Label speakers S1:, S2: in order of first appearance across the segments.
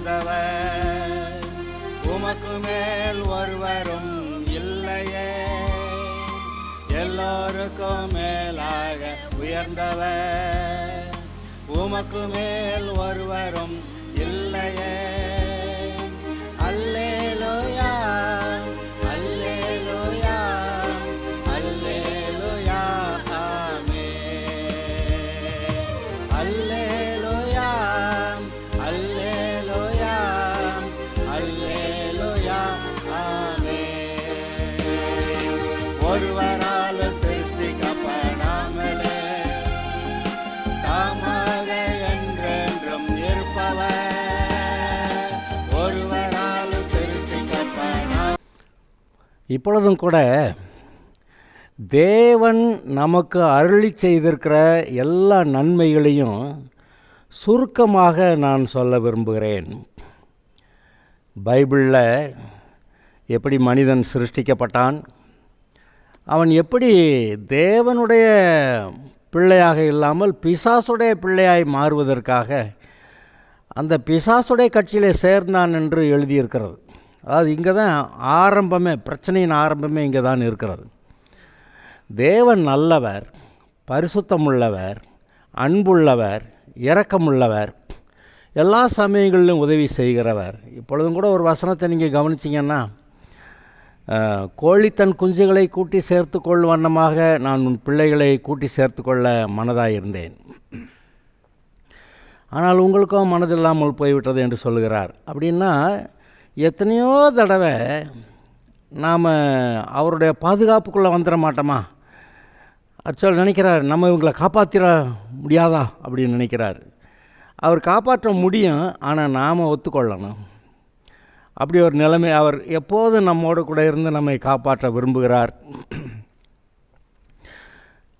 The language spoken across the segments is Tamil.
S1: உயர்ந்தவர், உமக்கு மேல் ஒருவரும் இல்லையே. எல்லோருக்கும் மேலாக உயர்ந்தவர், உமக்கு மேல் ஒருவரும் இல்லையே. அல்லேலூயா, அல்லேலூயா, அல்லேலூயா, ஆமென். அல்லேலூயா, அல்லேலூயா, அல்லேலூயா, ஆமென். ஒருவரால் சிருஷ்டிக்கப்படாமலே தாமாக என்றென்றும் இருப்பவர், ஒருவரால் சிருஷ்டிக்கப்படா.
S2: இப்பொழுதும் கூட தேவன் நமக்கு அருளி செய்திருக்கிற எல்லா நன்மைகளையும் சுருக்கமாக நான் சொல்ல விரும்புகிறேன். பைபிளில் எப்படி மனிதன் சிருஷ்டிக்கப்பட்டான், அவன் எப்படி தேவனுடைய பிள்ளையாக இல்லாமல் பிசாசுடைய பிள்ளையாய் மாறுவதற்காக அந்த பிசாசுடைய கட்சியிலே சேர்ந்தான் என்று எழுதியிருக்கிறது. அதாவது இங்கே தான் ஆரம்பமே, பிரச்சனையின் ஆரம்பமே இங்கே தான் இருக்கிறது. தேவன் நல்லவர், பரிசுத்தமுள்ளவர், அன்புள்ளவர், இரக்கமுள்ளவர், எல்லா சமயங்களிலும் உதவி செய்கிறவர். இப்பொழுதும் கூட ஒரு வசனத்தை நீங்கள் கவனிச்சிங்கன்னா, கோழி தன் குஞ்சுகளை கூட்டி சேர்த்து கொள் வண்ணமாக நான் உன் பிள்ளைகளை கூட்டி சேர்த்து கொள்ள மனதாயிருந்தேன், ஆனால் உங்களுக்கும் மனதில்லாமல் போய்விட்டது என்று சொல்லுகிறார். அப்படின்னா எத்தனையோ தடவை நாம் அவருடைய பாதுகாப்புக்குள்ளே வந்துட மாட்டோமா? ஆக்சுவல் நினைக்கிறார், நம்ம இவங்களை காப்பாற்றிட முடியாதா அப்படின்னு நினைக்கிறார். அவர் காப்பாற்ற முடியும், ஆனால் நாம் ஒத்துக்கொள்ளணும். அப்படி ஒரு நிலைமை, அவர் எப்போதும் நம்மோடு கூட இருந்து நம்மை காப்பாற்ற விரும்புகிறார்.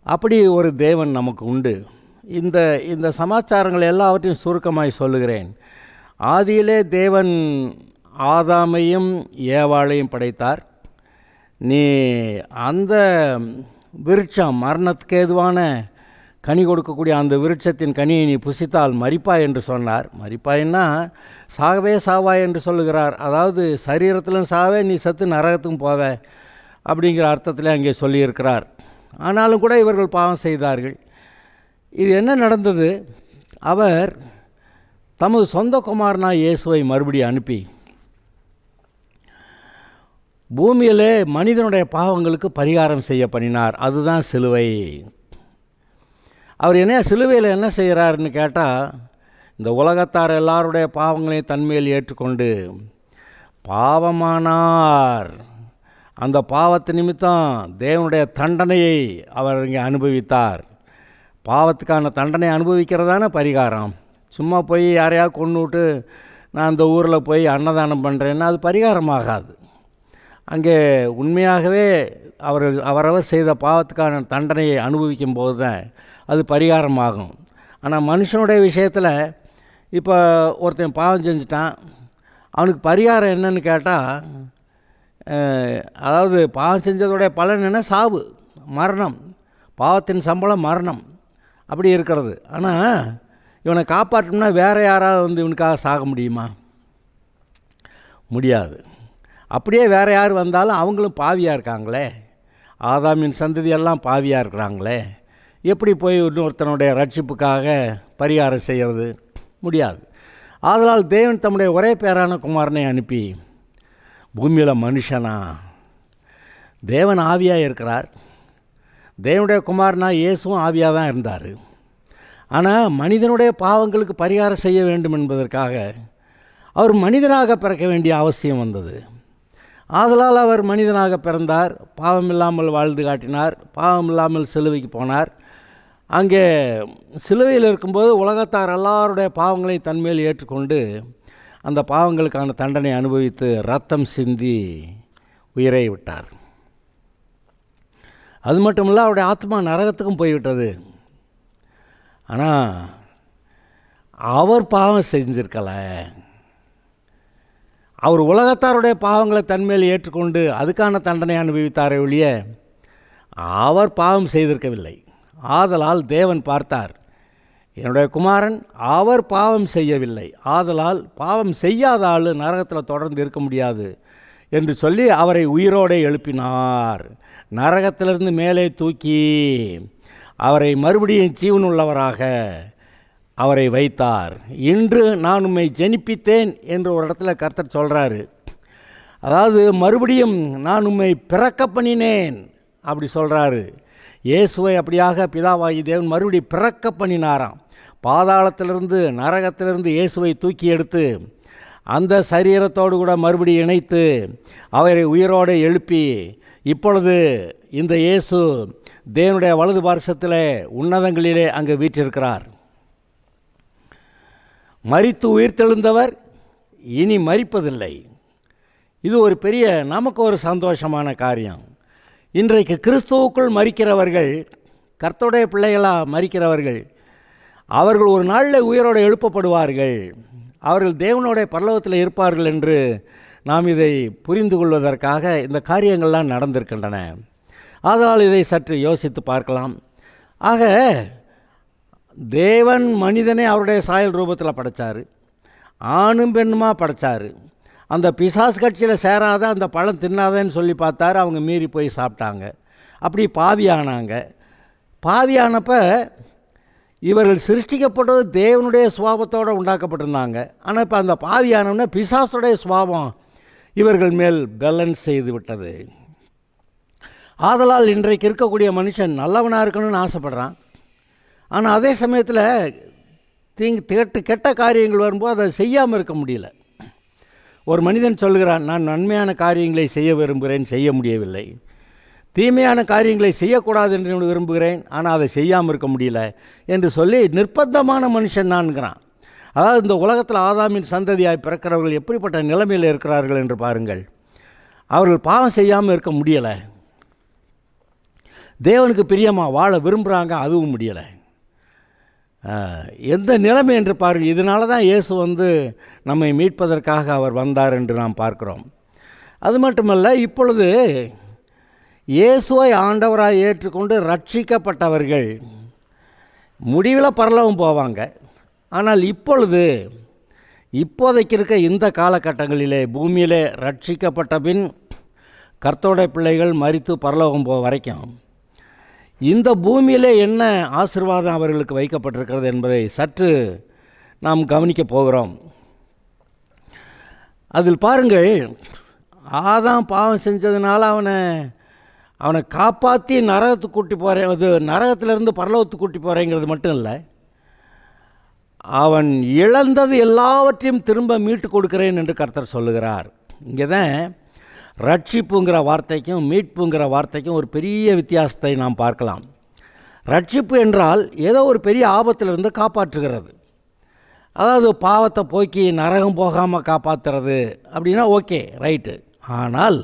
S2: அப்படி ஒரு தேவன் நமக்கு உண்டு. இந்த சமாச்சாரங்கள் எல்லாவற்றையும் சுருக்கமாய் சொல்லுகிறேன். ஆதியிலே தேவன் ஆதாமையும் ஏவாளையும் படைத்தார். நீ அந்த விருட்சம், மரணத்துக்கு ஏதுவான கனி கொடுக்கக்கூடிய அந்த விருட்சத்தின் கனியை நீ புசித்தால் மரிப்பாய் என்று சொன்னார். மரிப்பாய்னா சாகவே சாவாய் என்று சொல்லுகிறார். அதாவது சரீரத்திலும் சாவே, நீ செத்து நரகத்துக்கும் போவே அப்படிங்கிற அர்த்தத்தில் அங்கே சொல்லியிருக்கிறார். ஆனாலும் கூட இவர்கள் பாவம் செய்தார்கள். இது என்ன நடந்தது? அவர் தமது சொந்த குமாரனா இயேசுவை மறுபடியும் அனுப்பி பூமியிலே மனிதனுடைய பாவங்களுக்கு பரிகாரம் செய்ய பண்ணினார். அதுதான் சிலுவை. அவர் என்ன சிலுவையில் என்ன செய்கிறாருன்னு கேட்டால், இந்த உலகத்தார் எல்லாருடைய பாவங்களையும் தன்மையில் ஏற்றுக்கொண்டு பாவமானார். அந்த பாவத்து நிமித்தம் தேவனுடைய தண்டனையை அவர் இங்கே அனுபவித்தார். பாவத்துக்கான தண்டனை அனுபவிக்கிறதான பரிகாரம். சும்மா போய் யாரையாக கொண்டு விட்டு நான் அந்த ஊரில் போய் அன்னதானம் பண்ணுறேன்னா அது பரிகாரமாகாது. அங்கே உண்மையாகவே அவரவர் செய்த பாவத்துக்கான தண்டனையை அனுபவிக்கும் போது தான் அது பரிகாரமாகும். ஆனால் மனுஷனுடைய விஷயத்தில் இப்போ ஒருத்தன் பாவம் செஞ்சுட்டான், அவனுக்கு பரிகாரம் என்னன்னு கேட்டால், அதாவது பாவம் செஞ்சதோடைய பலன் என்ன? சாவு, மரணம். பாவத்தின் சம்பளம் மரணம். அப்படி இருக்கிறது. ஆனால் இவனை காப்பாற்றணும்னா வேறு யாராவது இவனுக்காக சாக முடியுமா? முடியாது. அப்படியே வேறு யார் வந்தாலும் அவங்களும் பாவியாக இருக்காங்களே. ஆதாமின் சந்ததியெல்லாம் பாவியாக இருக்கிறாங்களே. எப்படி போய் இன்னொருத்தனுடைய ரட்சிப்புக்காக பரிகாரம் செய்கிறது? முடியாது. ஆதலால் தேவன் தம்முடைய ஒரே பேரான குமாரனை அனுப்பி பூமியில் மனுஷனா, தேவன் ஆவியாக இருக்கிறார், தேவனுடைய குமாரனா இயேசுவும் ஆவியாக தான் இருந்தார். ஆனால் மனிதனுடைய பாவங்களுக்கு பரிகாரம் செய்ய வேண்டும் என்பதற்காக அவர் மனிதனாக பிறக்க வேண்டிய அவசியம் வந்தது. ஆதலால் அவர் மனிதனாக பிறந்தார், பாவம் இல்லாமல் வாழ்ந்து காட்டினார், பாவம் இல்லாமல் சிலுவைக்கு போனார். அங்கே சிலுவையில் இருக்கும்போது உலகத்தார் எல்லாருடைய பாவங்களை தன்மேல் ஏற்றுக்கொண்டு அந்த பாவங்களுக்கான தண்டனை அனுபவித்து ரத்தம் சிந்தி உயிரை விட்டார். அது மட்டும் இல்லை, அவருடைய ஆத்மா நரகத்துக்கும் போய்விட்டது. ஆனால் அவர் பாவம் செஞ்சிருக்கலை. அவர் உலகத்தாருடைய பாவங்களை தன்மேல் ஏற்றுக்கொண்டு அதுக்கான தண்டனை அனுபவித்தாரே ஒழிய அவர் பாவம் செய்திருக்கவில்லை. ஆதலால் தேவன் பார்த்தார், என்னுடைய குமாரன் அவர் பாவம் செய்யவில்லை, ஆதலால் பாவம் செய்யாத ஆள் நரகத்தில் தொடர்ந்து இருக்க முடியாது என்று சொல்லி அவரை உயிரோடு எழுப்பினார். நரகத்திலிருந்து மேலே தூக்கி அவரை மறுபடியும் ஜீவனுள்ளவராக அவரை வைத்தார். இன்று நான் உம்மை ஜெனிப்பித்தேன் என்று ஒரு இடத்துல கர்த்தர் சொல்கிறாரு. அதாவது மறுபடியும் நான் உம்மை பிறக்க பண்ணினேன் அப்படி சொல்கிறாரு. இயேசுவை அப்படியாக பிதாவாகி தேவன் மறுபடி பிறக்க பண்ணினாராம். பாதாளத்திலிருந்து நரகத்திலிருந்து இயேசுவை தூக்கி எடுத்து அந்த சரீரத்தோடு கூட மறுபடி இணைத்து அவரை உயிரோடு எழுப்பி இப்பொழுது இந்த இயேசு தேவனுடைய வலது பார்சத்தில் உன்னதங்களிலே அங்கு வீற்றிருக்கிறார். மரித்து உயிர்த்தெழுந்தவர் இனி மரிப்பதில்லை. இது ஒரு பெரிய நமக்கு ஒரு சந்தோஷமான காரியம். இன்றைக்கு கிறிஸ்துவுக்குள் மரிக்கிறவர்கள், கர்த்தருடைய பிள்ளைகளாக மரிக்கிறவர்கள், அவர்கள் ஒரு நாளில் உயிரோடு எழுப்பப்படுவார்கள். அவர்கள் தேவனுடைய பரலோகத்தில் இருப்பார்கள் என்று நாம் இதை புரிந்து கொள்வதற்காக இந்த காரியங்கள்லாம் நடந்திருக்கின்றன. அதனால் இதை சற்று யோசித்து பார்க்கலாம். ஆக தேவன் மனிதனை அவருடைய சாயல் ரூபத்தில் படைத்தார், ஆணும் பெண்ணுமா படைத்தார். அந்த பிசாசு கட்சியில் சேராத அந்த பழம் தின்னாதேன்னு சொல்லி பார்த்தாரு. அவங்க மீறி போய் சாப்பிட்டாங்க. அப்படி பாவியானாங்க. பாவியானப்ப இவர்கள் சிருஷ்டிக்கப்பட்டது தேவனுடைய சுபாவத்தோடு உண்டாக்கப்பட்டிருந்தாங்க. ஆனால் இப்போ அந்த பாவியானவன பிசாசுடைய சுபாவம் இவர்கள் மேல் பேலன்ஸ் செய்து விட்டது. ஆதலால் இன்றைக்கு இருக்கக்கூடிய மனுஷன் நல்லவனாக இருக்கணும்னு ஆசைப்படுறான். ஆனால் அதே சமயத்தில் கெட்ட காரியங்கள் வரும்போது அதை செய்யாமல் இருக்க முடியல. ஒரு மனிதன் சொல்கிறான், நான் நன்மையான காரியங்களை செய்ய விரும்புகிறேன், செய்ய முடியவில்லை. தீமையான காரியங்களை செய்யக்கூடாது என்று விரும்புகிறேன், ஆனால் அதை செய்யாமல் இருக்க முடியல என்று சொல்லி நிர்பந்தமான மனுஷன் நான்கிறான். அதாவது இந்த உலகத்தில் ஆதாமின் சந்ததியாய் பிறக்கிறவர்கள் எப்படிப்பட்ட நிலைமையில் இருக்கிறார்கள் என்று பாருங்கள். அவர்கள் பாவம் செய்யாமல் இருக்க முடியலை. தேவனுக்கு பிரியமாக வாழ விரும்புகிறாங்க, அதுவும் முடியலை. எந்த நிலைமை என்று பாருங்கள். இதனால தான் இயேசு நம்மை மீட்பதற்காக அவர் வந்தார் என்று நாம் பார்க்கிறோம். அது மட்டுமல்ல, இப்பொழுது இயேசுவை ஆண்டவராக ஏற்றுக்கொண்டு ரட்சிக்கப்பட்டவர்கள் முடிவில் பரலோகம் போவாங்க. ஆனால் இப்போதைக்கு இருக்க இந்த காலகட்டங்களிலே பூமியிலே ரட்சிக்கப்பட்ட பின் கர்த்தருடைய பிள்ளைகள் மரித்து பரலோகம் போக வரைக்கும் இந்த பூமியிலே என்ன ஆசீர்வாதம் அவர்களுக்கு வைக்கப்பட்டிருக்கிறது என்பதை சற்று நாம் கவனிக்க போகிறோம். அதில் பாருங்கள், ஆதாம் பாவம் செஞ்சதுனால அவனை காப்பாற்றி நரகத்துக்கு கூட்டி போகிறேன், அது நரகத்திலேருந்து பரலோகத்துக்கு கூட்டி போகிறேங்கிறது மட்டும் இல்லை, அவன் இழந்தது எல்லாவற்றையும் திரும்ப மீட்டு கொடுக்கிறேன் என்று கர்த்தர் சொல்லுகிறார். இங்கே தான் ரட்சிப்புங்கிற வார்த்தைக்கும் மீட்புங்கிற வார்த்தைக்கும் ஒரு பெரிய வித்தியாசத்தை நாம் பார்க்கலாம். ரட்சிப்பு என்றால் ஏதோ ஒரு பெரிய ஆபத்திலிருந்து காப்பாற்றுகிறது. அதாவது பாவத்தை போக்கி நரகம் போகாமல் காப்பாற்றுறது அப்படின்னா ஓகே, ரைட்டு. ஆனால்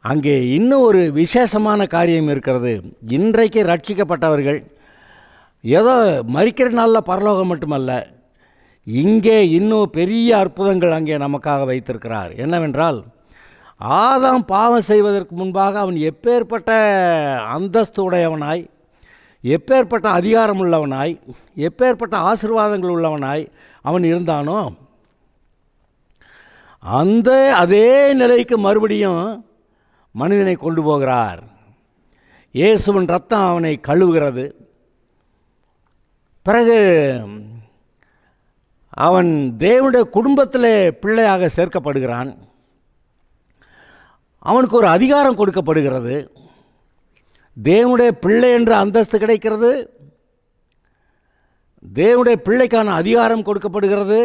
S2: அங்கே இன்னும் ஒரு விசேஷமான காரியம் இருக்கிறது. இன்றைக்கு ரட்சிக்கப்பட்டவர்கள் ஏதோ மரிக்கிற நாளில் பரலோகம் மட்டுமல்ல, இங்கே இன்னும் பெரிய அற்புதங்கள் அங்கே நமக்காக வைத்திருக்கிறார். என்னவென்றால், ஆதாம் பாவம் செய்வதற்கு முன்பாக அவன் எப்பேற்பட்ட அந்தஸ்து உடையவனாய், எப்பேற்பட்ட அதிகாரம் உள்ளவனாய், எப்பேற்பட்ட ஆசீர்வாதங்கள் உள்ளவனாய் அவன் இருந்தானோ, அதே நிலைக்கு மறுபடியும் மனிதனை கொண்டு போகிறார். இயேசுவின் ரத்தம் அவனை கழுவுகிறது. பிறகு அவன் தேவனுடைய குடும்பத்தில் பிள்ளையாக சேர்க்கப்படுகிறான். அவனுக்கு ஒரு அதிகாரம் கொடுக்கப்படுகிறது. தேவனுடைய பிள்ளை என்ற அந்தஸ்து கிடைக்கிறது. தேவனுடைய பிள்ளைக்கான அதிகாரம் கொடுக்கப்படுகிறது.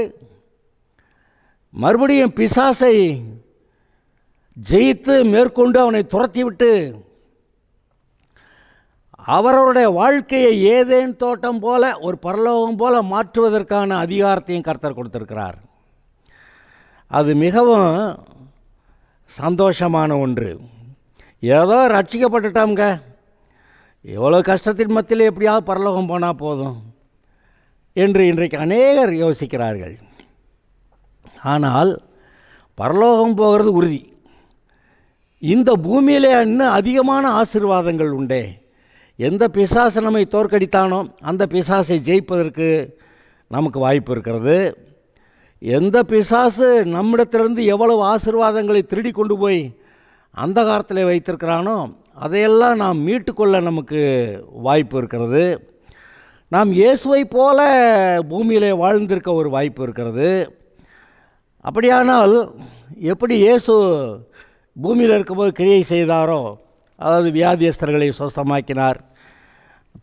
S2: மறுபடியும் பிசாசை ஜெயித்து மேற்கொண்டு அவனை துரத்திவிட்டு அவரவருடைய வாழ்க்கையை ஏதேன் தோட்டம் போல ஒரு பரலோகம் போல மாற்றுவதற்கான அதிகாரத்தையும் கர்த்தர் கொடுத்திருக்கிறார். அது மிகவும் சந்தோஷமான ஒன்று. ஏதோ ரட்சிக்கப்பட்டுட்டோம்ங்க, எவ்வளோ கஷ்டத்தின் மத்தியில் எப்படியாவது பரலோகம் போனால் போதும் என்று இன்றைக்கு அநேகர் யோசிக்கிறார்கள். ஆனால் பரலோகம் போகிறது உறுதி. இந்த பூமியிலே இன்னும் அதிகமான ஆசீர்வாதங்கள் உண்டே. எந்த பிசாசு நம்மை தோற்கடித்தானோ அந்த பிசாசை ஜெயிப்பதற்கு நமக்கு வாய்ப்பு இருக்கிறது. எந்த பிசாசு நம்மிடத்திலிருந்து எவ்வளவு ஆசீர்வாதங்களை திருடி கொண்டு போய் அந்த காலத்தில் வைத்திருக்கிறானோ அதையெல்லாம் நாம் மீட்டுக்கொள்ள நமக்கு வாய்ப்பு இருக்கிறது. நாம் இயேசுவை போல பூமியிலே வாழ்ந்திருக்க ஒரு வாய்ப்பு இருக்கிறது. அப்படியானால் எப்படி இயேசு பூமியில் இருக்கும்போது கிரியை செய்தாரோ, அதாவது வியாதியஸ்தர்களை சுஸ்தமாக்கினார்,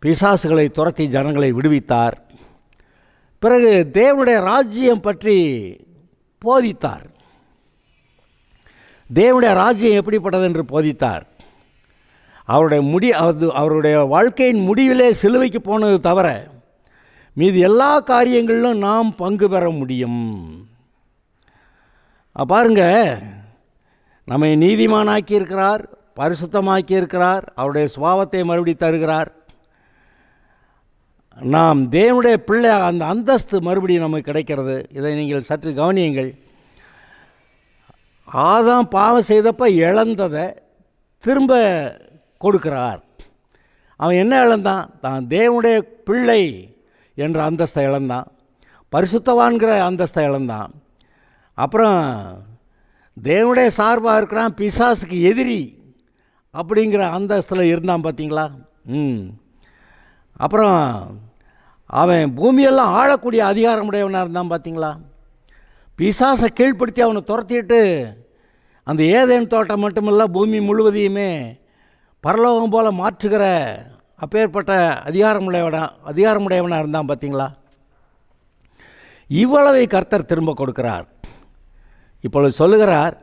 S2: பிசாசுகளை துரத்தி ஜனங்களை விடுவித்தார், பிறகு தேவனுடைய ராஜ்யம் பற்றி போதித்தார். தேவனுடைய ராஜ்யம் எப்படிப்பட்டது என்று போதித்தார். அவருடைய வாழ்க்கையின் முடிவிலே சிலுவைக்கு போனது தவிர மீது எல்லா காரியங்களிலும் நாம் பங்கு பெற முடியும். பாருங்க, நம்மை நீதிமானாக்கி இருக்கிறார், பரிசுத்தமாக்கி இருக்கிறார், அவருடைய சுபாவத்தை மறுபடி தருகிறார். நாம் தேவனுடைய பிள்ளை, அந்த அந்தஸ்து மறுபடியும் நமக்கு கிடைக்கிறது. இதை நீங்கள் சற்று கவனியுங்கள். ஆதாம் பாவம் செய்தப்போ இழந்ததை திரும்ப கொடுக்கிறார். அவன் என்ன இழந்தான்? தான் தேவனுடைய பிள்ளை என்ற அந்தஸ்தை இழந்தான், பரிசுத்தவான்கிற அந்தஸ்தை இழந்தான். அப்புறம் தேவனுடைய சார்பாக இருக்கிறான், பிசாசுக்கு எதிரி அப்படிங்கிற அந்தஸ்தில் இருந்தான். பார்த்தீங்களா? அப்புறம் அவன் பூமியெல்லாம் ஆளக்கூடிய அதிகாரமுடையவனாக இருந்தான். பார்த்தீங்களா? பிசாசை கீழ்ப்படுத்தி அவனை துரத்திட்டு அந்த ஏதேன் தோட்டம் மட்டுமில்ல பூமி முழுவதையுமே பரலோகம் போல மாற்றுகிற அப்பேற்பட்ட அதிகாரமுடையவனாக இருந்தான். பார்த்தீங்களா? இவ்வளவை கர்த்தர் திரும்ப கொடுக்கிறார். இப்பொழுது சொல்லுகிறார்,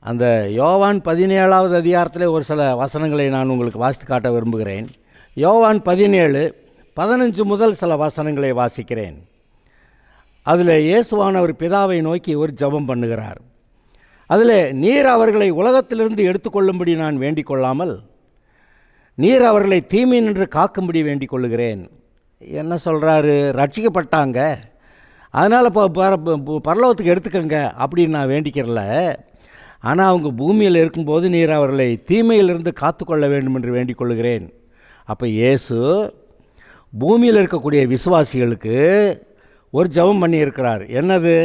S2: அந்த யோவான் 17வது அதிகாரத்தில் ஒரு சில வசனங்களை நான் உங்களுக்கு வாசித்து காட்ட விரும்புகிறேன். யோவான் 17:15 முதல் சில வசனங்களை வாசிக்கிறேன். அதில் இயேசுவானவர் பிதாவை நோக்கி ஒரு ஜெபம் பண்ணுகிறார். அதில், நீர் அவர்களை உலகத்திலிருந்து எடுத்துக்கொள்ளும்படி நான் வேண்டிக் கொள்ளாமல் நீர் அவர்களை தீமை நின்று காக்கும்படி வேண்டிக் கொள்ளுகிறேன். என்ன சொல்கிறாரு? ரட்சிக்கப்பட்டாங்க, அதனால் இப்போ பரலோகத்துக்கு எடுத்துக்கங்க அப்படின்னு நான் வேண்டிக்கிறல. ஆனால் அவங்க பூமியில் இருக்கும்போது நீர் அவர்களை தீமையிலிருந்து காத்துக்கொள்ள வேண்டும் என்று வேண்டிக் கொள்ளுகிறேன். அப்போ இயேசு பூமியில் இருக்கக்கூடிய விசுவாசிகளுக்கு ஒரு ஜெபம் பண்ணியிருக்கிறார். என்னது?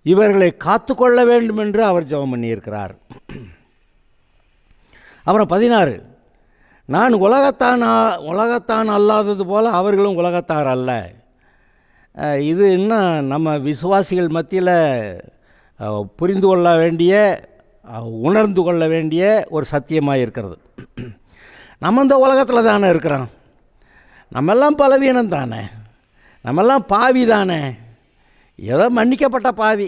S2: இவர்களை காத்துக்கொள்ள வேண்டும் என்று அவர் ஜெபம் பண்ணியிருக்கிறார். அப்புறம் 16, நான் உலகத்தான் அல்லாதது போல அவர்களும் உலகத்தார் அல்ல. இது இன்னும் நம்ம விசுவாசிகள் மத்தியில் புரிந்து கொள்ள வேண்டிய, உணர்ந்து கொள்ள வேண்டிய ஒரு சத்தியமாக இருக்கிறது. நம்ம இந்த உலகத்தில் தானே இருக்கிறோம், நம்மெல்லாம் பலவீனம் தானே, நம்மெல்லாம் பாவி தானே, ஏதோ மன்னிக்கப்பட்ட பாவி,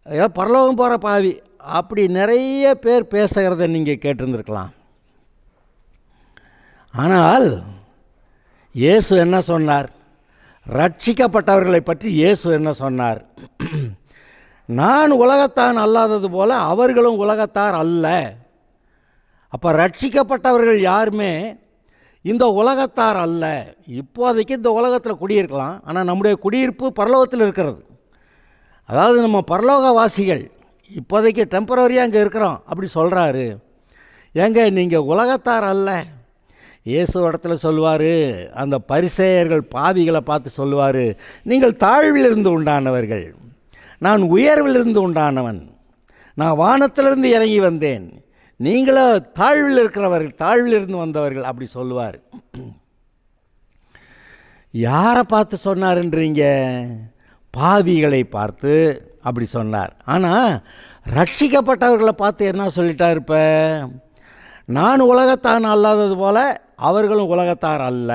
S2: ஏதோ பரலோகம் போகிற பாவி, அப்படி நிறைய பேர் பேசுகிறத நீங்கள் கேட்டிருந்துருக்கலாம். ஆனால் இயேசு என்ன சொன்னார்? ரட்சிக்கப்பட்டவர்களை பற்றி இயேசு என்ன சொன்னார்? நான் உலகத்தான் அல்லாதது போல அவர்களும் உலகத்தார் அல்ல. அப்போ ரட்சிக்கப்பட்டவர்கள் யாருமே இந்த உலகத்தார் அல்ல. இப்போதைக்கு இந்த உலகத்தில் குடியிருக்கலாம், ஆனால் நம்முடைய குடியிருப்பு பரலோகத்தில் இருக்கிறது. அதாவது நம்ம பரலோகவாசிகள் இப்போதைக்கு டெம்பரரியாக அங்கே இருக்கிறோம் அப்படி சொல்கிறாரு. ஏங்க, நீங்கள் உலகத்தார் அல்ல. இயேசு இடத்துல சொல்லுவார், அந்த பரிசேயர்கள் பாவிகளை பார்த்து சொல்லுவார், நீங்கள் தாழ்விலிருந்து உண்டானவர்கள், நான் உயர்விலிருந்து உண்டானவன், நான் வானத்திலிருந்து இறங்கி வந்தேன், நீங்களோ தாழ்வில் இருக்கிறவர்கள், தாழ்விலிருந்து வந்தவர்கள் அப்படி சொல்லுவார். யாரை பார்த்து சொன்னார்ன்றீங்க? பாவிகளை பார்த்து அப்படி சொன்னார். ஆனால் ரட்சிக்கப்பட்டவர்களை பார்த்து என்ன சொல்லிட்டார்? இப்போ நான் உலகத்தான் அல்லாதது போல அவர்களும் உலகத்தார் அல்ல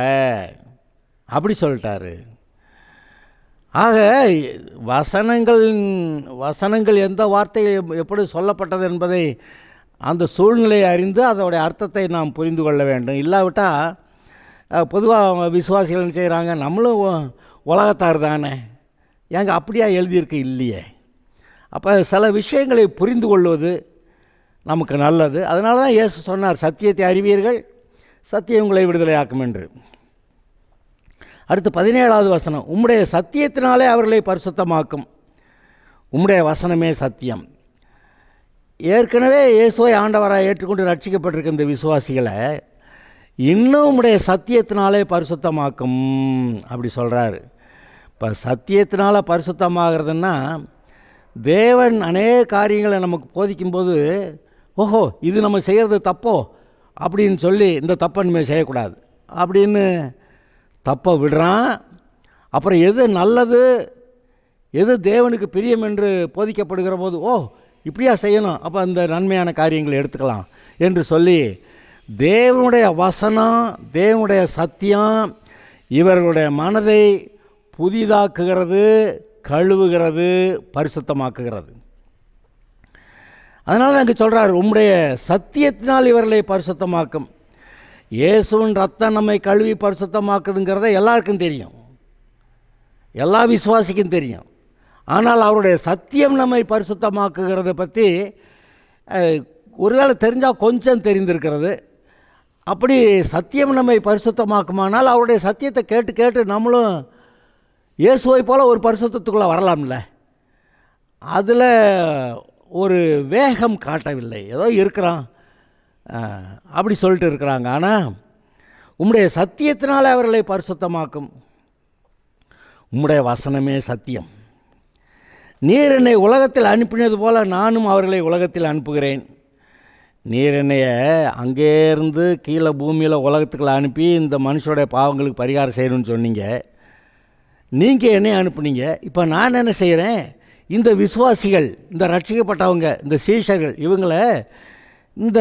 S2: அப்படி சொல்லிட்டாரு. ஆக வசனங்கள் எந்த வார்த்தை எப்படி சொல்லப்பட்டது என்பதை அந்த சூழ்நிலையை அறிந்து அதோடைய அர்த்தத்தை நாம் புரிந்து கொள்ள வேண்டும். இல்லாவிட்டால் பொதுவாக விசுவாசிகள் என்ன செய்கிறாங்க? நம்மளும் உலகத்தார் தானே, ஏங்க அப்படியா எழுதியிருக்கு? இல்லையே. அப்போ சில விஷயங்களை புரிந்து கொள்வது நமக்கு நல்லது. அதனால தான் இயேசு சொன்னார், சத்தியத்தை அறிவீர்கள், சத்தியம் உங்களை விடுதலையாக்கும் என்று. அடுத்து 17வது வசனம், உம்முடைய சத்தியத்தினாலே அவர்களை பரிசுத்தமாக்கும், உம்முடைய வசனமே சத்தியம். ஏற்கனவே இயேசுவை ஆண்டவராக ஏற்றுக்கொண்டு ரட்சிக்கப்பட்டிருக்க இந்த விசுவாசிகளை இன்னும் உம்முடைய சத்தியத்தினாலே பரிசுத்தமாக்கும் அப்படி சொல்கிறாரு. இப்போ சத்தியத்தினால் பரிசுத்தமாகிறதுன்னா தேவன் அநேக காரியங்களை நமக்கு போதிக்கும்போது, ஓஹோ இது நம்ம செய்கிறது தப்போ அப்படின்னு சொல்லி இந்த தப்பை நம்ம செய்யக்கூடாது அப்படின்னு தப்பை விடுறான். அப்புறம் எது நல்லது எது தேவனுக்கு பிரியம் என்று போதிக்கப்படுகிற போது, ஓ இப்படியா செய்யணும், அப்போ அந்த நன்மையான காரியங்களை எடுத்துக்கலாம் என்று சொல்லி தேவனுடைய வசனம் தேவனுடைய சத்தியம் இவர்களுடைய மனதை புதிதாக்குகிறது, கழுவுகிறது, பரிசுத்தமாக்குகிறது. அதனால் அங்கே சொல்கிறார், உம்முடைய சத்தியத்தினால் இவர்களை பரிசுத்தமாக்கும். இயேசுவின் ரத்தம் நம்மை கழுவி பரிசுத்தமாக்குதுங்கிறத எல்லாருக்கும் தெரியும், எல்லா விசுவாசிக்கும் தெரியும். ஆனால் அவருடைய சத்தியம் நம்மை பரிசுத்தமாக்குகிறத பற்றி ஒருவேளை தெரிஞ்சால் கொஞ்சம் தெரிந்திருக்கிறது. அப்படி சத்தியம் நம்மை பரிசுத்தமாக்குமானால் அவருடைய சத்தியத்தை கேட்டு கேட்டு நம்மளும் இயேசுவை போல் ஒரு பரிசுத்தத்துக்குள்ளே வரலாம்ல. அதில் ஒரு வேகம் காட்டவில்லை, ஏதோ இருக்கிறான் அப்படி சொல்லிட்டு இருக்கிறாங்க. ஆனால் உம்முடைய சத்தியத்தினால் அவர்களை பரிசுத்தமாக்கும். உம்முடைய வசனமே சத்தியம். நீர் என்னை உலகத்தில் அனுப்பினது போல் நானும் அவர்களை உலகத்தில் அனுப்புகிறேன். நீர் என்னைய அங்கேருந்து கீழே பூமியில் உலகத்துக்குள்ள அனுப்பி இந்த மனுஷனுடைய பாவங்களுக்கு பரிகாரம் செய்யணும்னு சொன்னீங்க. நீங்கள் என்னை அனுப்புனீங்க. இப்போ நான் என்ன செய்கிறேன், இந்த விசுவாசிகள், இந்த ரட்சிக்கப்பட்டவங்க, இந்த சீஷர்கள், இவங்களை இந்த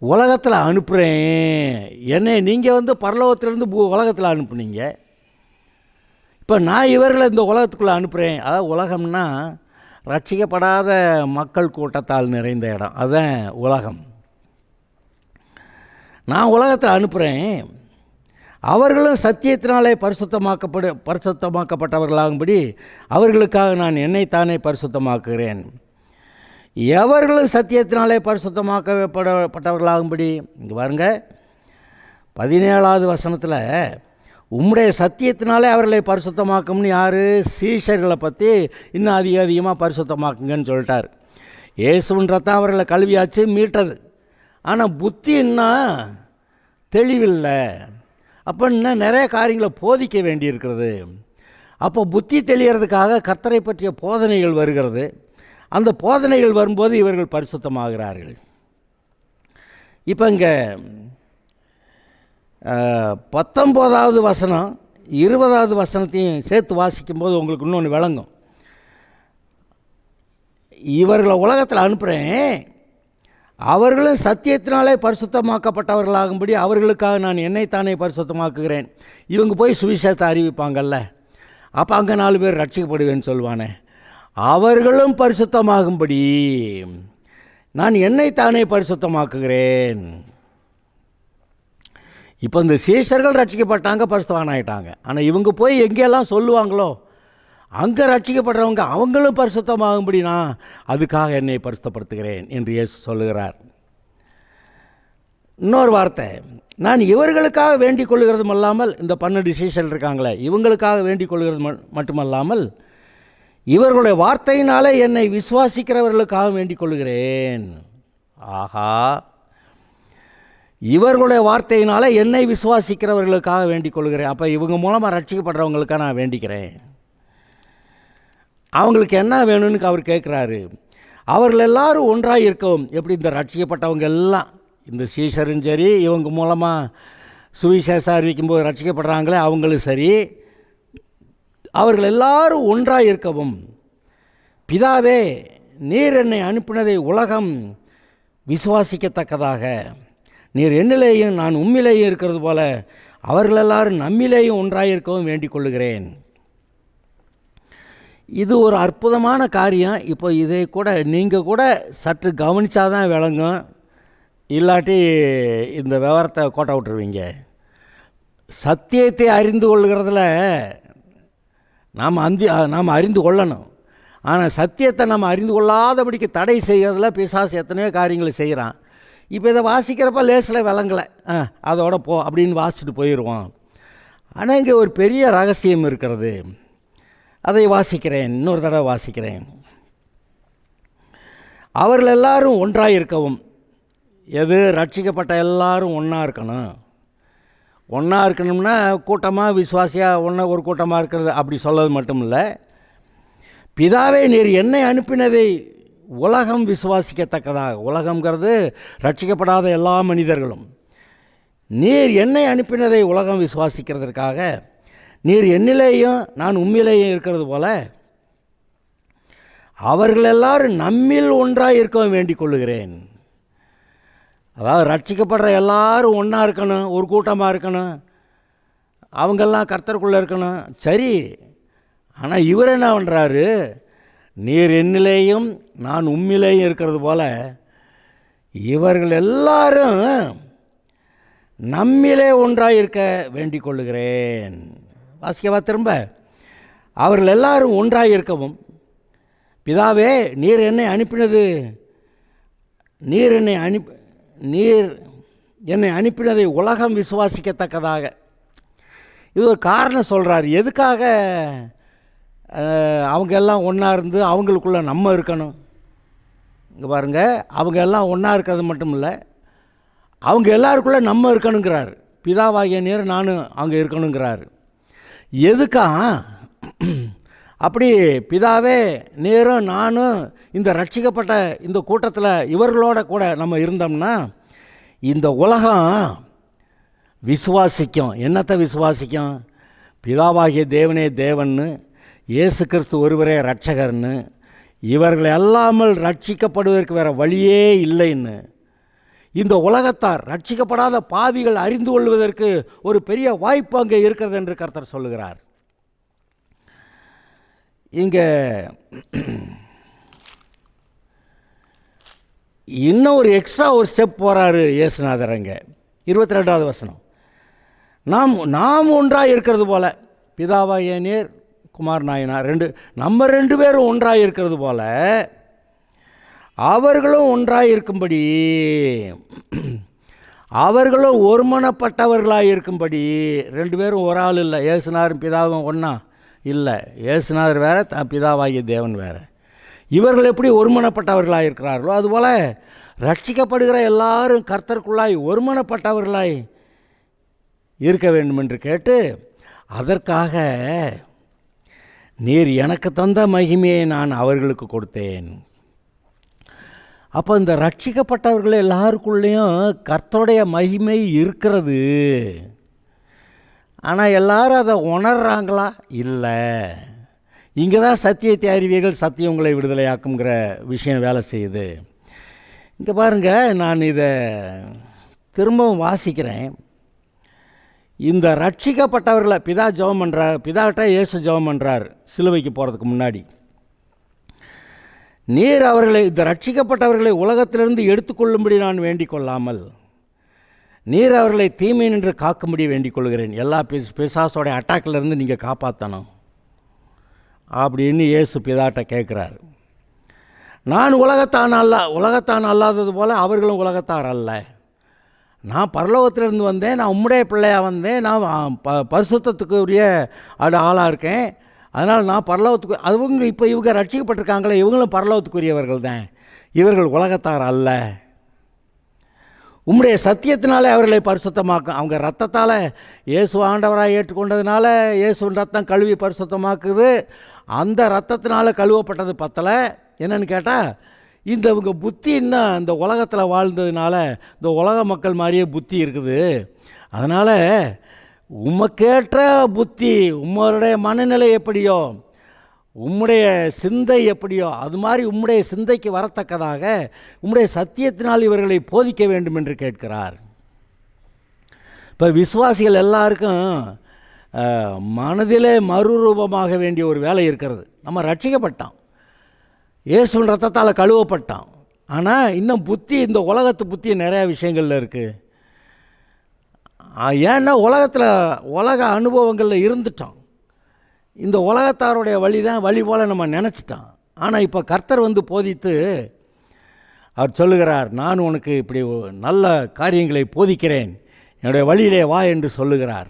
S2: உலகத்தில் அனுப்புகிறேன். என்னை நீங்கள் பரலோகத்திலேருந்து உலகத்தில் அனுப்புனீங்க. இப்போ நான் இவர்களை இந்த உலகத்துக்குள்ளே அனுப்புகிறேன். அதாவது உலகம்னா ரட்சிக்கப்படாத மக்கள் கூட்டத்தால் நிறைந்த இடம், அதுதான் உலகம். நான் உலகத்தில் அனுப்புகிறேன். அவர்களும் சத்தியத்தினாலே பரிசுத்தமாக்கப்பட்டவர்களாகும்படி அவர்களுக்காக நான் என்னைத்தானே பரிசுத்தமாக்குகிறேன். எவர்களும் சத்தியத்தினாலே பரிசுத்தமாக்கப்பட்டவர்களாகும்படி, இங்கே பாருங்க 17வது வசனத்தில் உம்முடைய சத்தியத்தினாலே அவர்களை பரிசுத்தமாக்கும்னு யார்? சீஷர்களை பற்றி இன்னும் அதிகமாக பரிசுத்தமாக்குங்கன்னு சொல்லிட்டார். இயேசுவின் ரத்தம் அவர்களை கழுவியாச்சு, மீட்டது. ஆனால் புத்தி இன்னும் தெளிவில்லை. அப்போ இன்னும் நிறைய காரியங்களை போதிக்க வேண்டியிருக்கிறது. அப்போ புத்தி தெளிகிறதுக்காக கர்த்தரை பற்றிய போதனைகள் வருகிறது. அந்த போதனைகள் வரும்போது இவர்கள் பரிசுத்தமாகிறார்கள். இப்போ இங்கே 19வது வசனம் 20வது வசனத்தையும் சேர்த்து வாசிக்கும்போது உங்களுக்கு இன்னொன்று விளங்கும். இவர்களை உலகத்தில் அனுப்புகிறேன், அவர்களும் சத்தியத்தினாலே பரிசுத்தமாக்கப்பட்டவர்களாகும்படி அவர்களுக்காக நான் என்னைத்தானே பரிசுத்தமாக்குகிறேன். இவங்க போய் சுவிசேஷத்தை அறிவிப்பாங்கல்ல, அப்போ அங்கே 4 பேர் ரட்சிக்கப்படுவேன்னு சொல்லுவானே, அவர்களும் பரிசுத்தமாகும்படி நான் என்னைத்தானே பரிசுத்தமாக்குகிறேன். இப்போ இந்த சீஷர்கள் ரட்சிக்கப்பட்டாங்க, பரிசுத்தவானாயிட்டாங்க. ஆனால் இவங்க போய் எங்கெல்லாம் சொல்லுவாங்களோ அங்கே ரட்சிக்கப்படுறவங்க அவங்களும் பரிசுத்தமாகும்படி நான் அதுக்காக என்னை பரிசுத்தப்படுத்துகிறேன் என்று இயேசு சொல்லுகிறார். இன்னொரு வார்த்தை, நான் இவர்களுக்காக வேண்டிக் கொள்கிறதும் அல்லாமல், இந்த 12 சீஷர்கள் இருக்காங்களே இவங்களுக்காக வேண்டிக் கொள்கிறது மட்டுமல்லாமல் இவர்களுடைய வார்த்தையினாலே என்னை விசுவாசிக்கிறவர்களுக்காக வேண்டிக் கொள்கிறேன். ஆஹா, இவர்களுடைய வார்த்தையினால் என்னை விசுவாசிக்கிறவர்களுக்காக வேண்டிக் கொள்கிறேன். அப்போ இவங்க மூலமாக ரட்சிக்கப்படுறவங்களுக்காக நான் வேண்டிக்கிறேன். அவங்களுக்கு என்ன வேணும்னு அவர் கேட்குறாரு. அவர்கள் எல்லாரும் ஒன்றாக இருக்கவும். எப்படி இந்த ரட்சிக்கப்பட்டவங்க எல்லாம், இந்த சீஷரும் சரி, இவங்க மூலமாக சுவிசேஷம் அறிவிக்கும்போது ரட்சிக்கப்படுறாங்களே அவங்களும் சரி, அவர்கள் எல்லாரும் ஒன்றாக இருக்கவும். பிதாவே, நீர் என்னை அனுப்பினதை உலகம் விசுவாசிக்கத்தக்கதாக நீர் என்னிலேயும் நான் உம்மிலேயும் இருக்கிறது போல அவர்கள் எல்லாரும் நம்மிலேயும் ஒன்றாயிருக்கவும் வேண்டிக் கொள்ளுகிறேன். இது ஒரு அற்புதமான காரியம். இப்போ இதை கூட நீங்கள் கூட சற்று கவனித்தாதான் விளங்கும், இல்லாட்டி இந்த விவரத்தை கோட்டை விட்டுருவீங்க. சத்தியத்தை அறிந்து கொள்கிறதுல நாம் அறிந்து கொள்ளணும். ஆனால் சத்தியத்தை நம்ம அறிந்து கொள்ளாதபடிக்கு தடை செய்கிறதுல பிசாசு எத்தனையோ காரியங்களை செய்கிறான். இப்போ இதை வாசிக்கிறப்ப லேசில் விளங்கலை, அதோட போ அப்படின்னு வாசிச்சுட்டு போயிடுவோம். ஆனால் இங்கே ஒரு பெரிய ரகசியம் இருக்கிறது. அதை வாசிக்கிறேன், இன்னொரு தடவை வாசிக்கிறேன். அவர்கள் எல்லாரும் ஒன்றாக இருக்கவும். எது? ரட்சிக்கப்பட்ட எல்லாரும் ஒன்றா இருக்கணும். ஒன்றா இருக்கணும்னா கூட்டமாக விசுவாசியாக ஒன்றா ஒரு கூட்டமாக இருக்கிறது அப்படி சொல்வது மட்டும் இல்லை. பிதாவே, நீர் என்னை அனுப்பினதை உலகம் விசுவாசிக்கத்தக்கதாக, உலகங்கிறது ரட்சிக்கப்படாத எல்லா மனிதர்களும், நீர் என்னை அனுப்பினதை உலகம் விசுவாசிக்கிறதற்காக நீர் என்னிலேயும் நான் உம்மிலேயும் இருக்கிறது போல அவர்கள் எல்லாரும் நம்மில் ஒன்றாக இருக்க வேண்டிக் கொள்ளுகிறேன். அதாவது ரட்சிக்கப்படுற எல்லாரும் ஒன்றா இருக்கணும், ஒரு கூட்டமாக இருக்கணும், அவங்கெல்லாம் கர்த்தருக்குள்ளே இருக்கணும். சரி, ஆனால் இவர் என்ன பண்ணுறாரு? நீர் என்னிலேயும் நான் உம்மிலேயும் இருக்கிறது போல இவர்கள் எல்லாரும் நம்மிலே ஒன்றாக இருக்க வேண்டிக் கொள்ளுகிறேன். வாசிக்கவா திரும்ப? அவர்கள் எல்லாரும் ஒன்றாக இருக்கவும், பிதாவே, நீர் என்னை அனுப்பினதை உலகம் விசுவாசிக்கத்தக்கதாக. இது ஒரு காரணம் சொல்கிறார். எதுக்காக அவங்க எல்லாம் ஒன்றா இருந்து அவங்களுக்குள்ளே நம்ம இருக்கணும்? இங்கே பாருங்கள், அவங்க எல்லாம் ஒன்றா இருக்கிறது மட்டும் இல்லை, அவங்க எல்லாருக்குள்ளே நம்ம இருக்கணுங்கிறார். பிதாவாகிய நீர் நானும் அங்கே இருக்கணுங்கிறார். எதுக்கா? அப்படி பிதாவே, நீரும் நானும் இந்த ரட்சிக்கப்பட்ட இந்த கூட்டத்தில் இவர்களோட கூட நம்ம இருந்தோம்னா இந்த உலகம் விசுவாசிக்கும். என்னத்தை விசுவாசிக்கும்? பிதாவாகிய தேவனே தேவன்னு, இயேசு கிறிஸ்து ஒருவரே இரட்சகர்னு, இவர்கள் அல்லாமல் ரட்சிக்கப்படுவதற்கு வேறு வழியே இல்லைன்னு, இந்த உலகத்தார் ரட்சிக்கப்படாத பாவிகள் அறிந்து கொள்வதற்கு ஒரு பெரிய வாய்ப்பு அங்கே இருக்கிறது என்று கர்த்தர் சொல்லுகிறார். இங்கே இன்னும் ஒரு எக்ஸ்ட்ரா ஒரு ஸ்டெப் போகிறாரு இயேசுநாதர். அங்கே 22வது வசனம், நாம் ஒன்றாக இருக்கிறது போல, பிதாவாகிய நீர் குமார் நாயனார் நம்ம ரெண்டு பேரும் ஒன்றாக இருக்கிறது போல அவர்களும் ஒன்றாக இருக்கும்படி, அவர்களும் ஒருமனப்பட்டவர்களாக இருக்கும்படி. ரெண்டு பேரும் ஒரு ஆள் இல்லை. இயேசுநாதரும் பிதாவும் ஒன்றா இல்லை. இயேசுநாதர் வேறு, பிதாவாகிய தேவன் வேறு. இவர்கள் எப்படி ஒருமனப்பட்டவர்களாக இருக்கிறார்களோ அதுபோல் ரட்சிக்கப்படுகிற எல்லாரும் கர்த்தருக்குள்ளாய் ஒருமனப்பட்டவர்களாய் இருக்க வேண்டும் என்று கேட்டு, அதற்காக நீர் எனக்கு தந்த மகிமையை நான் அவர்களுக்கு கொடுத்தேன். அப்போ இந்த ரட்சிக்கப்பட்டவர்கள் எல்லாருக்குள்ளேயும் கர்த்தருடைய மகிமை இருக்கிறது. ஆனால் எல்லாரும் அதை உணர்றாங்களா? இல்லை. இங்கே தான் சத்தியத்தை அறிவீர்கள், சத்தியம் உங்களை விடுதலையாக்குங்கிற விஷயம் வேலை செய்யுது. இங்கே பாருங்கள், நான் இதை திரும்பவும் வாசிக்கிறேன். இந்த ரட்சிக்கப்பட்டவர்களை பிதா ஜெபம் பண்ணுறார், பிதாட்ட இயேசு ஜெபம் பண்ணுறார் சிலுவைக்கு போகிறதுக்கு முன்னாடி. நீர் அவர்களை, இந்த ரட்சிக்கப்பட்டவர்களை உலகத்திலிருந்து எடுத்துக்கொள்ளும்படி நான் வேண்டிக் கொள்ளாமல் நீர் அவர்களை தீமை நின்று காக்கும்படி வேண்டிக் கொள்கிறேன். எல்லா பிசாசோடைய அட்டாக்கிலிருந்து நீங்கள் காப்பாற்றணும் அப்படின்னு இயேசு பிதாட்ட கேட்குறார். நான் உலகத்தான் அல்லாதது போல் அவர்களும் உலகத்தார் அல்ல. நான் பரலோகத்திலிருந்து வந்தேன், நான் உம்முடைய பிள்ளையாக வந்தேன், நான் பரிசுத்தத்துக்கு உரிய ஆளாக இருக்கேன். அதனால் நான் பரலோகத்துக்கு, அவங்க இப்போ இவங்க ரட்சிக்கப்பட்டிருக்காங்களே, இவங்களும் பரலோகத்துக்குரியவர்கள் தான், இவர்கள் உலகத்தார் அல்ல. உம்முடைய சத்தியத்தினாலே அவர்களை பரிசுத்தமாக்கும். அவங்க ரத்தத்தால் இயேசு ஆண்டவராக ஏற்றுக்கொண்டதுனால இயேசுவின் ரத்தம் கழுவி பரிசுத்தமாக்குது. அந்த ரத்தத்தினால கழுவப்பட்டது பத்தலை. என்னன்னு கேட்டால், இவங்க புத்தி இன்னும் இந்த உலகத்தில் வாழ்ந்ததுனால இந்த உலக மக்கள் மாதிரியே புத்தி இருக்குது. அதனால் உமக்கேற்ற புத்தி, உம்முடைய மனநிலை எப்படியோ, உம்முடைய சிந்தை எப்படியோ அது மாதிரி உம்முடைய சிந்தைக்கு வரத்தக்கதாக உம்முடைய சத்தியத்தினால் இவர்களை போதிக்க வேண்டும் என்று கேட்கிறார். இப்போ விசுவாசிகள் எல்லாருக்கும் மனதிலே மறுரூபமாக வேண்டிய ஒரு வேலை இருக்கிறது. நம்ம ரட்சிக்கப்பட்டோம், இயேசுவின் ரத்தத்தால் கழுவப்பட்டோம். ஆனால் இன்னும் புத்தி, இந்த உலகத்து புத்தி நிறையா விஷயங்களில் இருக்குது. ஏன்னா உலக அனுபவங்களில் இருந்துட்டோம். இந்த உலகத்தாருடைய வழி தான் வழி போல் நம்ம நினச்சிட்டோம். ஆனால் இப்போ கர்த்தர் வந்து போதித்து அவர் சொல்லுகிறார், நான் உனக்கு இப்படி நல்ல காரியங்களை போதிக்கிறேன், என்னுடைய வழியிலே வா என்று சொல்லுகிறார்.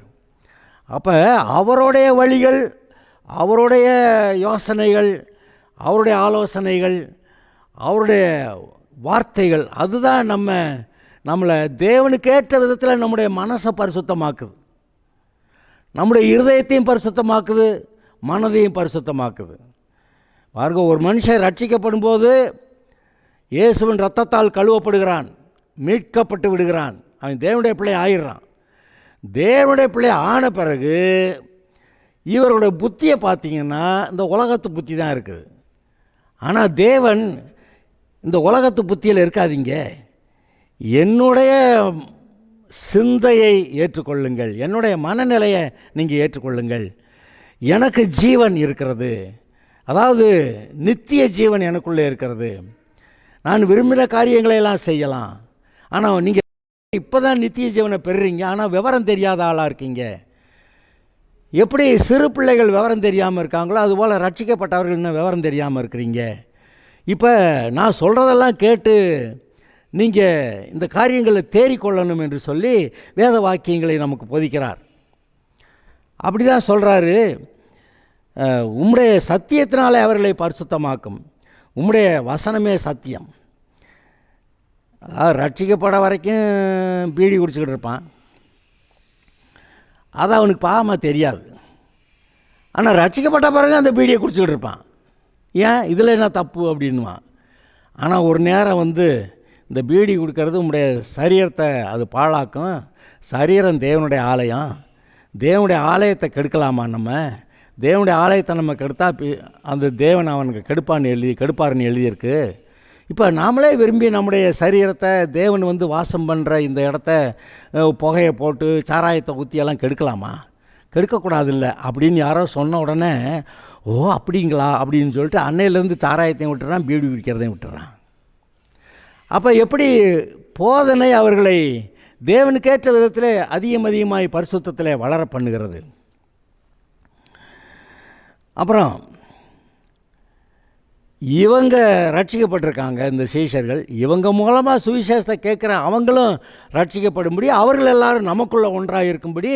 S2: அப்போ அவருடைய வழிகள், அவருடைய யோசனைகள், அவருடைய ஆலோசனைகள், அவருடைய வார்த்தைகள், அதுதான் நம்மளை தேவனுக்கேற்ற விதத்தில் நம்முடைய மனசை பரிசுத்தமாக்குது, நம்முடைய இருதயத்தையும் பரிசுத்தமாக்குது, மனதையும் பரிசுத்தமாக்குது. பாருங்க, ஒரு மனுஷன் ரட்சிக்கப்படும் போது இயேசுவின் இரத்தத்தால் கழுவப்படுகிறான், மீட்கப்பட்டு விடுகிறான், அவன் தேவனுடைய பிள்ளை ஆயிடுறான். தேவனுடைய பிள்ளை ஆன பிறகு இவருடைய புத்தியை பார்த்தீங்கன்னா இந்த உலகத்து புத்தி தான் இருக்குது. ஆனால் தேவன் இந்த உலகத்து புத்தியில் இருக்காதீங்க, என்னுடைய சிந்தையை ஏற்றுக்கொள்ளுங்கள், என்னுடைய மனநிலையை நீங்கள் ஏற்றுக்கொள்ளுங்கள், எனக்கு ஜீவன் இருக்கிறது, அதாவது நித்திய ஜீவன் எனக்குள்ளே இருக்கிறது, நான் விரும்பின காரியங்களையெல்லாம் செய்யலாம். ஆனால் நீங்கள் இப்போ தான் நித்திய ஜீவனை பெறுறீங்க, ஆனால் விவரம் தெரியாத ஆளாக இருக்கீங்க. எப்படி சிறு பிள்ளைகள் விவரம் தெரியாமல் இருக்காங்களோ அதுபோல் ரட்சிக்கப்பட்டவர்கள் இன்னும் விவரம் தெரியாமல் இருக்கிறீங்க. இப்போ நான் சொல்கிறதெல்லாம் கேட்டு நீங்கள் இந்த காரியங்களை தேறிக்கொள்ளணும் என்று சொல்லி வேத வாக்கியங்களை நமக்கு போதிக்கிறார். அப்படி தான் சொல்கிறாரு, உம்முடைய சத்தியத்தினாலே அவர்களை பரிசுத்தமாக்கும், உம்முடைய வசனமே சத்தியம். அதாவது ரட்சிக்கப்பட வரைக்கும் பீடி குடிச்சிக்கிட்டு இருப்பான், அது அவனுக்கு பாவமாக தெரியாது. ஆனால் ரட்சிக்கப்பட்ட பிறகு அந்த பீடியை குடிச்சிக்கிட்டு இருப்பான். ஏன் இதில் என்ன தப்பு அப்படின்வான். ஆனால் ஒரு நேரம் இந்த பீடி குடிக்கிறது உங்களுடைய சரீரத்தை அது பாழாக்கும். சரீரம் தேவனுடைய ஆலயம், தேவனுடைய ஆலயத்தை கெடுக்கலாமா? நம்ம தேவனுடைய ஆலயத்தை நம்ம கெடுத்தா அந்த தேவன் அவனுக்கு கெடுப்பார்னு எழுதியிருக்கு. இப்போ நாமளே விரும்பி நம்முடைய சரீரத்தை தேவன் வாசம் பண்ணுற இந்த இடத்த புகையை போட்டு சாராயத்தை ஊற்றியெல்லாம் கெடுக்கலாமா? கெடுக்கக்கூடாதில்ல அப்படின்னு யாரோ சொன்ன உடனே, ஓ அப்படிங்களா அப்படின்னு சொல்லிட்டு அன்னையிலேருந்து சாராயத்தையும் விட்டுறான், பீடி குடிக்கிறதையும் விட்டுறான். அப்போ எப்படி போதனை அவர்களை தேவனுக்கேற்ற விதத்தில் அதிகமாய் பரிசுத்தத்தில் வளர பண்ணுகிறது. அப்புறம் இவங்க ரட்சிக்கப்பட்டிருக்காங்க, இந்த சீஷர்கள், இவங்க மூலமாக சுவிசேஷத்தை கேட்குற அவங்களும் ரட்சிக்கப்படும்படி, அவர்கள் எல்லாரும் நமக்குள்ளே ஒன்றாக இருக்கும்படி,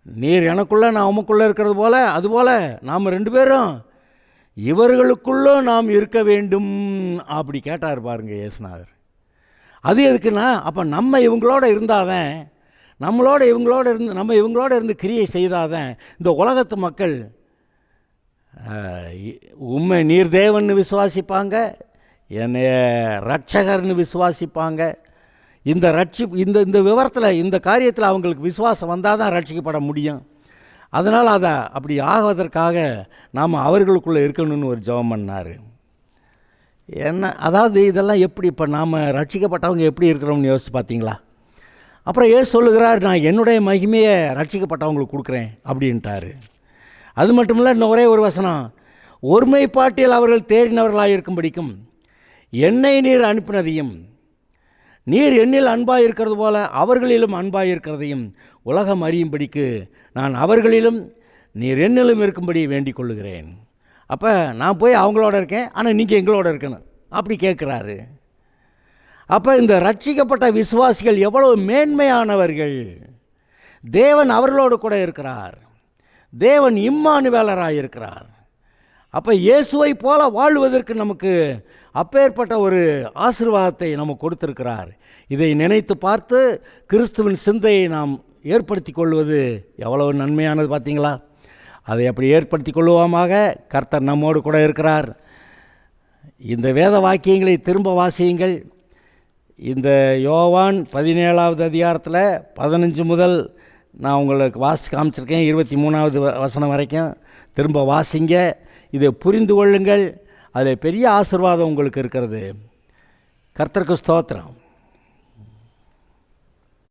S2: நீர் எனக்குள்ளே நான் உமக்குள்ளே இருக்கிறது போல அதுபோல் நாம் ரெண்டு பேரும் இவர்களுக்குள்ளும் நாம் இருக்க வேண்டும் அப்படி கேட்டார் பாருங்க இயேசுநாதர். அது எதுக்குன்னா, அப்போ நம்ம இவங்களோட இருந்தாதான், நம்ம இவங்களோட இருந்து கிரியை செய்தாதான் இந்த உலகத்து மக்கள் உண்மை நீர் தேவன்னு விசுவாசிப்பாங்க, என்னைய ரட்சகர்னு விசுவாசிப்பாங்க. இந்த இந்த விவரத்தில் இந்த காரியத்தில் அவங்களுக்கு விசுவாசம் வந்தால் தான் ரட்சிக்கப்பட முடியும். அதனால் அதை அப்படி ஆகுவதற்காக நாம் அவர்களுக்குள்ளே இருக்கணும்னு ஒரு ஜெபம் பண்ணார். என்ன அதாவது இதெல்லாம் எப்படி இப்போ நாம் ரட்சிக்கப்பட்டவங்க எப்படி இருக்கிறோம்னு யோசிச்சு பார்த்தீங்களா? அப்புறம் ஏன் சொல்லுகிறார், நான் என்னுடைய மகிமையை ரட்சிக்கப்பட்டவங்களுக்கு கொடுக்குறேன் அப்படின்ட்டார். அது மட்டும் இல்லை, இன்னும் ஒரே ஒரு வசனம், ஒருமைப்பாட்டில் அவர்கள் தேறினவர்களாக இருக்கும்படிக்கும் என்னை நீர் அனுப்பினதையும் நீர் என்னில் அன்பாக இருக்கிறது போல அவர்களிலும் அன்பாக இருக்கிறதையும் உலகம் அறியும்படிக்கு நான் அவர்களிலும் நீர் என்னிலும் இருக்கும்படி வேண்டிக் கொள்ளுகிறேன். அப்போ நான் போய் அவங்களோட இருக்கேன், ஆனால் நீங்கள் எங்களோட இருக்கணும் அப்படி கேட்குறாரு. அப்போ இந்த ரட்சிக்கப்பட்ட விசுவாசிகள் எவ்வளவு மேன்மையானவர்கள். தேவன் அவர்களோடு கூட இருக்கிறார், தேவன் இம்மானுவேலராக இருக்கிறார். அப்போ இயேசுவை போல வாழ்வதற்கு நமக்கு அப்பேற்பட்ட ஒரு ஆசீர்வாதத்தை நமக்கு கொடுத்திருக்கிறார். இதை நினைத்து பார்த்து கிறிஸ்துவின் சிந்தையை நாம் ஏற்படுத்தி கொள்வது எவ்வளவு நன்மையானது பார்த்தீங்களா? அதை அப்படி ஏற்படுத்தி கொள்வோமாக. கர்த்தர் நம்மோடு கூட இருக்கிறார். இந்த வேத வாக்கியங்களை திரும்ப வாசியுங்கள். இந்த யோவான் 17வது அதிகாரத்தில் 15 முதல் நான் உங்களுக்கு காமிச்சிருக்கேன், 23வது வசனம் வரைக்கும் திரும்ப வாசிங்க. இதை புரிந்து கொள்ளுங்கள், அதில் பெரிய ஆசீர்வாதம் உங்களுக்கு இருக்கிறது. கர்த்தருக்கு ஸ்தோத்திரம்.